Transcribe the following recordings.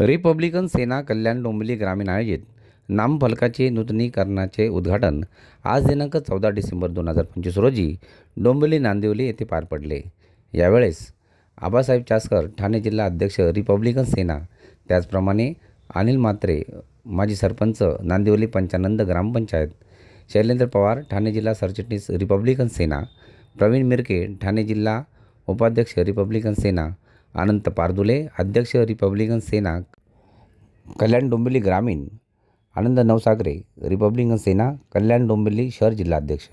Republican सेना कल्याण डोंबिवली ग्रामीण आयोजित नामफलकाचे नूतनीकरणाचे उद्घाटन आज दिनांक 14 डिसेंबर 2025 रोजी डोंबिवली नांदिवली येथे पार पडले। यावेळेस आबासाहेब चासकर ठाणे जिल्हा अध्यक्ष रिपब्लिकन सेना, त्याचप्रमाणे अनिल म्हात्रे माजी सरपंच नांदिवली पंचानंद ग्रामपंचायत, शैलेंद्र पवार ठाणे जिल्हा सरचिटणीस रिपब्लिकन सेना, प्रवीण मिरके ठाणे जिल्हा उपाध्यक्ष रिपब्लिकन सेना, अनंत पारदुले अध्यक्ष रिपब्लिकन सेना कल्याण डोंबिवली ग्रामीण, आनंद नवसागरे रिपब्लिकन सेना कल्याण डोंबिवली शहर जिल्हाध्यक्ष,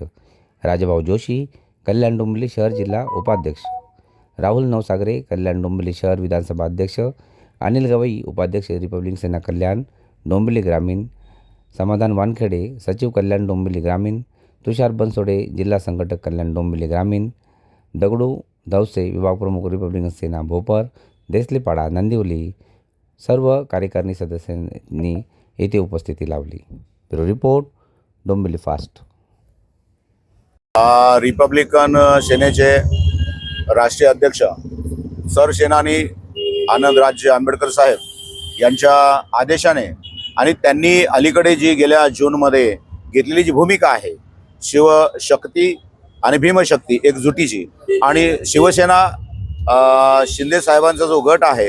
राजभाऊ जोशी कल्याण डोंबिवली शहर जिल्हा उपाध्यक्ष, राहुल नवसागरे कल्याण डोंबिवली शहर विधानसभा अध्यक्ष, अनिल गवई उपाध्यक्ष रिपब्लिकन सेना कल्याण डोंबिवली ग्रामीण, समाधान वानखेडे सचिव कल्याण डोंबिवली ग्रामीण, तुषार बनसोडे जिल्हा संघटक कल्याण डोंबिवली ग्रामीण, दगडू दौसे विभाग प्रमुख रिपब्लिकन सेना भोपर देसलीपाडा नंदिवली सर्व कार्यकारिणी सदस्यांनी येथे उपस्थिती लावली। Bureau report Dombivli fast. Republican सेनेचे राष्ट्रीय अध्यक्ष सरसेनानी आनंदराज आंबेडकर साहेब यांच्या आदेशाने आणि त्यांनी अलीकडे जी गेल्या जूनमध्ये घेतलेली जी भूमिका आहे शिवशक्ती आणि भीमशक्ती एकजुटीची, आणि शिवसेना शिंदे साहेबांचा जो गट आहे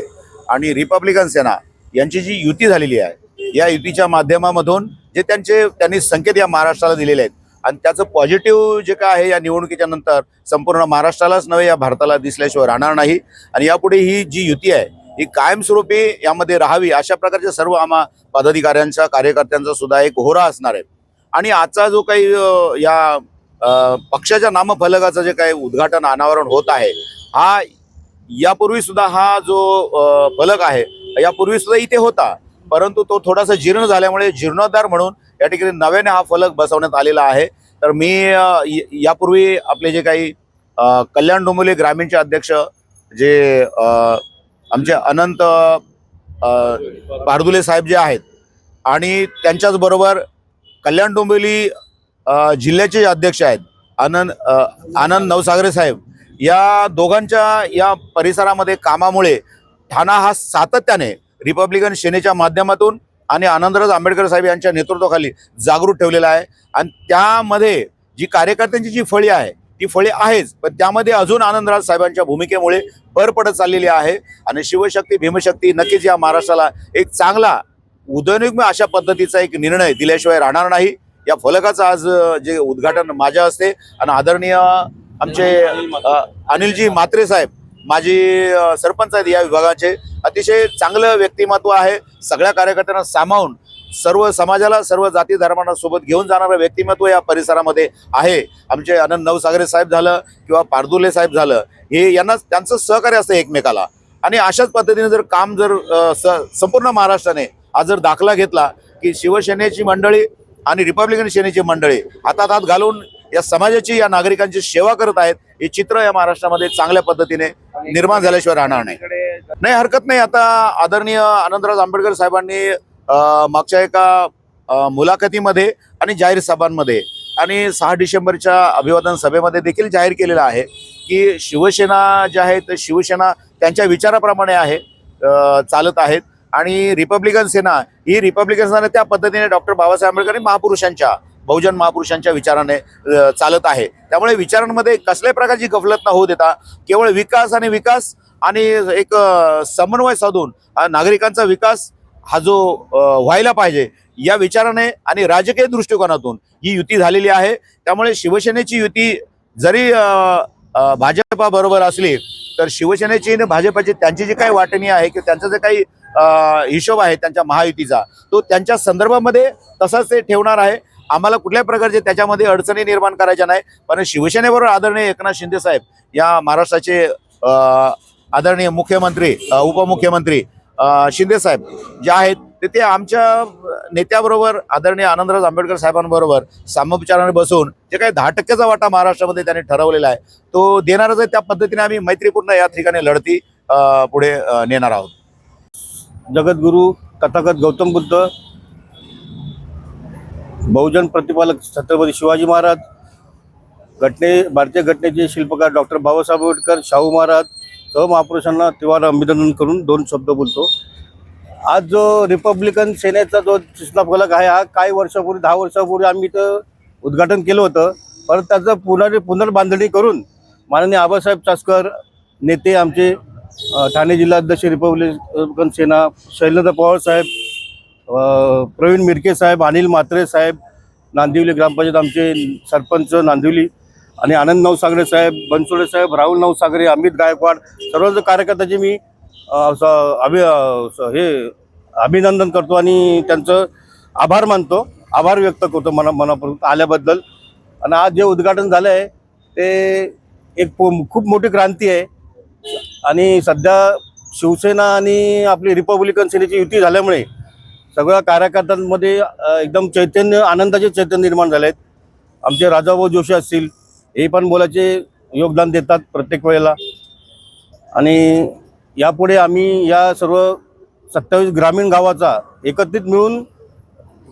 आणि रिपब्लिकन सेना यांची जी युती झालेली आहे, या युतीच्या माध्यमामधून जे त्यांनी संकेत या महाराष्ट्राला दिलेले आहेत आणि त्याचं पॉझिटिव्ह जे काय आहे या निवडणुकीच्या नंतर संपूर्ण महाराष्ट्रालाच नव्हे या भारताला दिसल्याशिवाय राहणार नाही। आणि यापुढे ही जी युती आहे ही कायमस्वरूपी यामध्ये राहावी अशा प्रकारचे सर्व आम्हा पदाधिकाऱ्यांचा कार्यकर्त्यांचा सुद्धा एक होरा असणार आहे। आणि आजचा जो काही या पक्षाच्या नामफलकाचं जे काही उद्घाटन अनावरण होत आहे, हा यापूर्वी सुद्धा हा जो फलक आहे यापूर्वी सुद्धा इथे होता, परंतु तो थोडासा जीर्ण झाल्यामुळे जीर्णोद्धार म्हणून या ठिकाणी नव्याने हा फलक बसवण्यात आलेला आहे। तर मी यापूर्वी आपले जे काही कल्याण डोंबिवली ग्रामीणचे अध्यक्ष जे आमचे अनंत पारदुले साहेब जे आहेत आणि त्यांच्याच बरोबर कल्याण डोंबिवली जिल्ह्याचे अध्यक्ष आहेत आनंद नवसागरे साहेब, या दोघांच्या या परिसरामध्ये कामामुळे ठाणा हा सातत्याने रिपब्लिकन सेनेच्या माध्यमातून आणि आनंदराज आंबेडकर साहेब यांच्या नेतृत्वाखाली जागृत ठेवलेला आहे। आणि त्यामध्ये जी कार्यकर्त्यांची जी फळी आहे ती फळी आहेच, पण त्यामध्ये अजून आनंदराज साहेबांच्या भूमिकेमुळे भर पडत चाललेली आहे। आणि शिवशक्ती भीमशक्ती नक्कीच या महाराष्ट्राला एक चांगला उदयोन्मुख अशा पद्धतीचा एक निर्णय दिल्याशिवाय राहणार नाही। या फलकाचं आज जे उद्घाटन माझ्या हस्ते आणि आदरणीय आमचे अनिलजी म्हात्रे साहेब माजी सरपंच आहेत या विभागाचे, अतिशय चांगलं व्यक्तिमत्व आहे, सगळ्या कार्यकर्त्यांना सामावून सर्व समाजाला सर्व जाती धर्मांना सोबत घेऊन जाणारं व्यक्तिमत्व या परिसरामध्ये आहे। आमचे आनंद नवसागरे साहेब झालं किंवा पारदुले साहेब झालं, हे यांना त्यांचं सहकार्य असतं एकमेकाला। आणि अशाच पद्धतीने जर काम जर संपूर्ण महाराष्ट्राने आज जर दाखला घेतला की शिवसेनेची मंडळी आणि रिपब्लिकन सेनेची मंडळी हातात हात घालून या समाजाची या नागरिकांची सेवा करत आहेत, हे चित्र या महाराष्ट्रामध्ये चांगल्या पद्धतीने निर्माण झाल्याशिवाय राहणार नाही। हरकत नाही। आता आदरणीय आनंदराज आंबेडकर साहेबांनी मागच्या एका मुलाखतीमध्ये आणि जाहीर सभांमध्ये आणि 6 डिसेंबरच्या अभिवादन सभेमध्ये देखील जाहीर केलेलं आहे की शिवसेना जे आहे तर शिवसेना त्यांच्या विचाराप्रमाणे आहे चालत आहेत आणि रिपब्लिकन सेना ही रिपब्लिकन सेना त्या पद्धतीने डॉक्टर बाबासाहेब आंबेडकर महापुरुषांच्या बहुजन महापुरुषांच्या विचाराने चालत आहे। त्यामुळे विचारांमध्ये कसल्याही प्रकारची गफलत न होऊ देता केवळ विकास आणि एक समन्वय साधून नागरिकांचा विकास हा जो व्हायला पाहिजे या विचाराने आणि राजकीय दृष्टिकोनातून ही युती झालेली आहे। त्यामुळे शिवसेनेची युती जरी भाजपा बरोबर असली तर शिवसेनेची आणि भाजपची त्यांची जी काही वाटणी आहे की त्यांचं जे काही हिशोब आहे त्यांच्या महायुतीचा, तो त्यांच्या संदर्भामध्ये तसाच ते ठेवणार आहे। आम्हाला कुठल्याही प्रकारचे त्याच्यामध्ये अडचणी निर्माण करायच्या नाही। पण शिवसेनेबरोबर आदरणीय एकनाथ शिंदे साहेब या महाराष्ट्राचे आदरणीय मुख्यमंत्री उपमुख्यमंत्री शिंदे साहेब जे आहेत ते आमच्या नेत्याबरोबर आदरणीय आनंदराज आंबेडकर साहेबांबरोबर सामोपचाराने बसून जे काही 10% वाटा महाराष्ट्रामध्ये त्यांनी ठरवलेला आहे तो देणारच आहे। त्या पद्धतीने आम्ही मैत्रीपूर्ण या ठिकाणी लढती पुढे नेणार आहोत। जगद्गुरु तथागत गौतम बुद्ध, बहुजन प्रतिपालक छत्रपती शिवाजी महाराज, भारतीय घटनेचे शिल्पकार डॉक्टर बाबासाहेब आंबेडकर, शाहू महाराज, सर्व महापुरुषांना त्रिवार अभिनंदन करून 2 शब्द बोलतो। आज जो रिपब्लिकन सेनेचा जो शिलाफलक आहे हा काही वर्षापूर्वी 10 वर्षापूर्वी आम्ही इथं उद्घाटन केलं होतं. परत त्याचं पुनर्बांधणी करून माननीय आबासाहेब चासकर नेते आमचे ठाणे जिल्हाध्यक्ष रिपब्लिकन सेना शैलेंद्र पवार साहेब, प्रवीण मिरके साहेब, अनिल म्हात्रे साहेब, नांदिवली ग्रामपंचायत आमचे सरपंच नांदिवली आणि आनंद नवसागरे साहेब, बनसोडे साहेब, राहुल नवसागरे, अमित गायकवाड सर्वच कार्यकर्त्याचे मी अभिनंदन करतो आणि त्यांचं आभार मानतो, आभार व्यक्त करतो मनापासून आल्याबद्दल. आणि आज जे उद्घाटन झालं आहे ते एक खूप मोठी क्रांती आहे. आणि सध्या शिवसेना आणि आपली रिपब्लिकन सेनेची युती झाल्यामुळे सगळ्या कार्यकर्त्यांमध्ये एकदम चैतन्य, आनंदाचे चैतन्य निर्माण झाले आहेत. आमचे राजाभाऊ जोशी असतील, हे पण बोलाचे योगदान देतात प्रत्येक वेळेला. आणि यापुढे आम्ही या सर्व 27 ग्रामीण गावाचा एकत्रित मिळून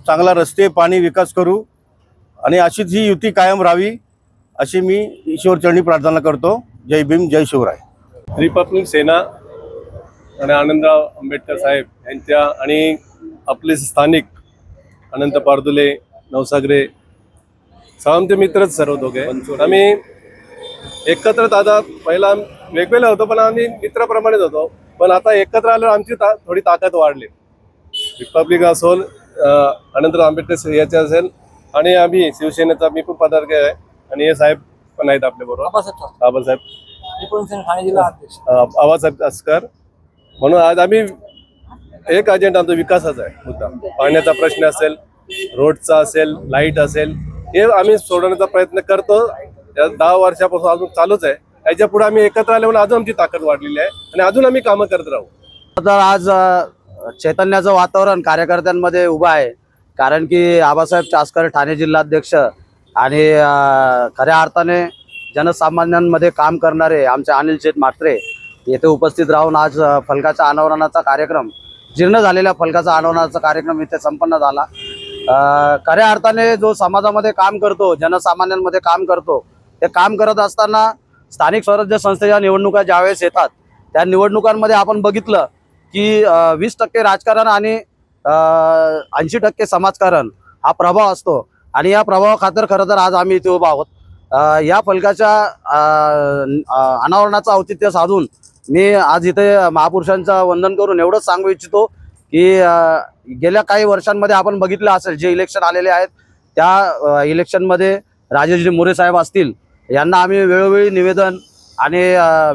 चांगला रस्ते, पाणी, विकास करू आणि अशीच ही युती कायम राहावी अशी मी ईश्वरचरणी प्रार्थना करतो. जय भीम, जय शिवराय. रिपब्लिक सेना आणि आनंदराव आंबेडकर साहेब यांच्या आणि आपले स्थानिक अनंत पारदुले, नवसागरे आमचे मित्रच सर्व दोघे. आम्ही एकत्र आता पहिला वेगवेगळं होतो पण आम्ही मित्राप्रमाणेच होतो, पण आता एकत्र आल्यावर आमची थोडी ताकद वाढली. रिपब्लिक असेल, अनंतराव आंबेडकर याचे असेल आणि आम्ही शिवसेनेचा मी पण पदार्थ आहे आणि हे साहेब पण आहेत आपल्याबरोबर, आबासाहेब आबासाहेब चासकर. म्हणून आज आम्ही एक अजेंडा आमचा विकासाचा आहे मुद्दा. पाण्याचा प्रश्न असेल, रोडचा असेल, लाईट असेल, हे आम्ही सोडवण्याचा प्रयत्न करतो. 10 वर्षापासून अजून चालूच आहे. याच्या पुढे आम्ही एकत्र आल्यामुळे अजून आमची ताकद वाढलेली आहे आणि अजून आम्ही कामं करत राहू. तर आज चैतन्याचं वातावरण कार्यकर्त्यांमध्ये उभं आहे, कारण की आबासाहेब चासकर ठाणे जिल्हाध्यक्ष आणि खऱ्या अर्थाने जनसामान्यांमध्ये काम करणारे आमचे अनिल म्हात्रे येथे उपस्थित राहून आज फलकाच्या अनावरणाचा कार्यक्रम, जीर्ण झालेल्या फलकाचा अनावरणाचा कार्यक्रम इथे संपन्न झाला. खऱ्या अर्थाने जो समाजामध्ये काम करतो, जनसामान्यांमध्ये काम करतो, ते काम करत असताना स्थानिक स्वराज्य संस्थेच्या निवडणुका ज्यावेळेस येतात त्या निवडणुकांमध्ये आपण बघितलं की 20% राजकारण आणि 80% समाजकारण हा प्रभाव असतो. आणि या प्रभावाखातर खरं तर आज आम्ही इथे उभा आहोत. या फलकाच्या अनावरणाचं औचित्य साधून मी आज इथे महापुरुषांचं वंदन करून एवढंच सांगू इच्छितो की गेल्या काही वर्षांमध्ये आपण बघितलं असेल जे इलेक्शन आलेले आहेत त्या इलेक्शनमध्ये राजेशजी मोरे साहेब असतील, यांना आम्ही वेळोवेळी निवेदन आणि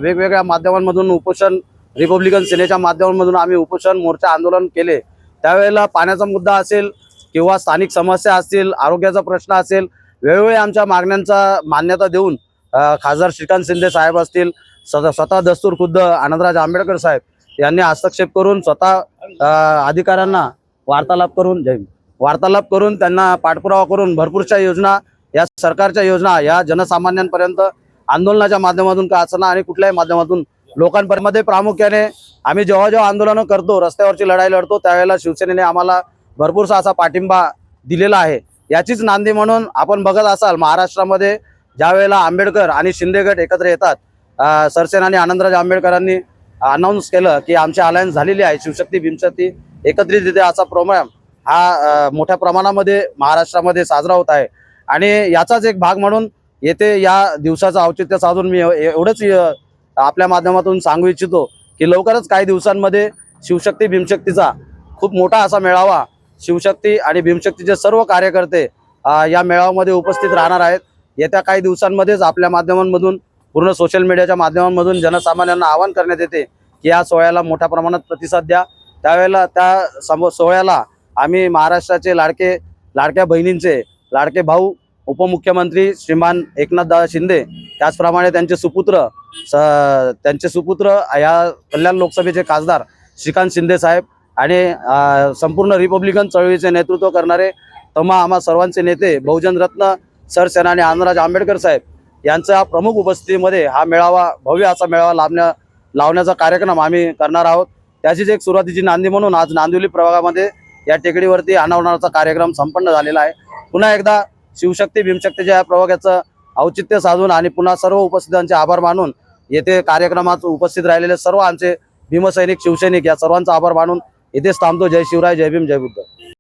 वेगवेगळ्या माध्यमांमधून उपोषण, रिपब्लिकन सेनेच्या माध्यमांमधून आम्ही उपोषण, मोर्चा, आंदोलन केले. त्यावेळेला पाण्याचा मुद्दा असेल किंवा स्थानिक समस्या असतील, आरोग्याचा प्रश्न असेल, वेळोवेळी आमच्या मागण्यांचा मान्यता देऊन खासदार श्रीकांत शिंदे साहेब असतील, स्वतः दस्तूर खुद्द आनंदराज आंबेडकर साहेब यांनी हस्तक्षेप करून स्वतः अधिकाऱ्यांना वार्तालाप करून त्यांना पाठपुरावा करून भरपूरशा योजना, या सरकारच्या योजना या जनसामान्यांपर्यंत आंदोलनाच्या माध्यमातून का असणार आणि कुठल्याही माध्यमातून लोकांपर्यंत प्रामुख्याने आम्ही जेव्हा जेव्हा आंदोलनं करतो, रस्त्यावरची लढाई लढतो, त्यावेळेला शिवसेनेने आम्हाला भरपूरसा असा पाठिंबा दिलेला आहे. याचीच नांदी म्हणून आपण बघत असाल महाराष्ट्रामध्ये ज्या वेळेला आंबेडकर आणि शिंदे गट एकत्र येतात, सरसेनानी आनंदराज आंबेडकरांनी अनाऊन्स केलं की आमची अलायन्स झालेली आहे, शिवशक्ती भीमशक्ती एकत्रित येते असा प्रोग्राम हा मोठ्या प्रमाणामध्ये महाराष्ट्रामध्ये साजरा होत आहे. आणि याचाच एक भाग म्हणून येथे या दिवसाचं औचित्य साधून मी एवढंच आपल्या माध्यमातून सांगू इच्छितो की लवकरच काही दिवसांमध्ये शिवशक्ती भीमशक्तीचा खूप मोठा असा मेळावा, शिवशक्ती आणि भीमशक्तीचे सर्व कार्यकर्ते या मेळाव्यामध्ये उपस्थित राहणार आहेत. येत्या काही दिवसांमध्येच आपल्या माध्यमांमधून, पूर्ण सोशल मीडियाच्या माध्यमांमधून जनसामान्यांना आवाहन करण्यात येते की या सोहळ्याला मोठ्या प्रमाणात प्रतिसाद द्या. त्यावेळेला त्या सोहळ्याला आम्ही महाराष्ट्राचे लाडक्या बहिणींचे लाडके भाऊ उपमुख्यमंत्री श्रीमान एकनाथदादा शिंदे, त्याचप्रमाणे त्यांचे सुपुत्र या कल्याण लोकसभेचे खासदार श्रीकांत शिंदे साहेब आणि संपूर्ण रिपब्लिकन चळवळीचे नेतृत्व करणारे आम्हा सर्वांचे नेते बहुजन रत्न सरसेनानी आनंदराज आंबेडकर साहेब यांच्या प्रमुख उपस्थितीमध्ये हा मेळावा, भव्य असा मेळावा लावण्याचा कार्यक्रम आम्ही करणार आहोत. त्याचीच एक सुरुवातीची नांदी म्हणून आज नांदिवली प्रभागामध्ये या टेकडीवरती अनावरणाचा कार्यक्रम संपन्न झालेला आहे. पुन्हा एकदा शिवशक्ती भीमशक्तीच्या या प्रभागाचं औचित्य साधून आणि पुन्हा सर्व उपस्थितांचे आभार मानून येथे कार्यक्रमात उपस्थित राहिलेले सर्व आमचे भीमसैनिक, शिवसैनिक या सर्वांचा आभार मानून इथेच थांबतो. जय शिवराय, जय भीम, जय बुद्ध.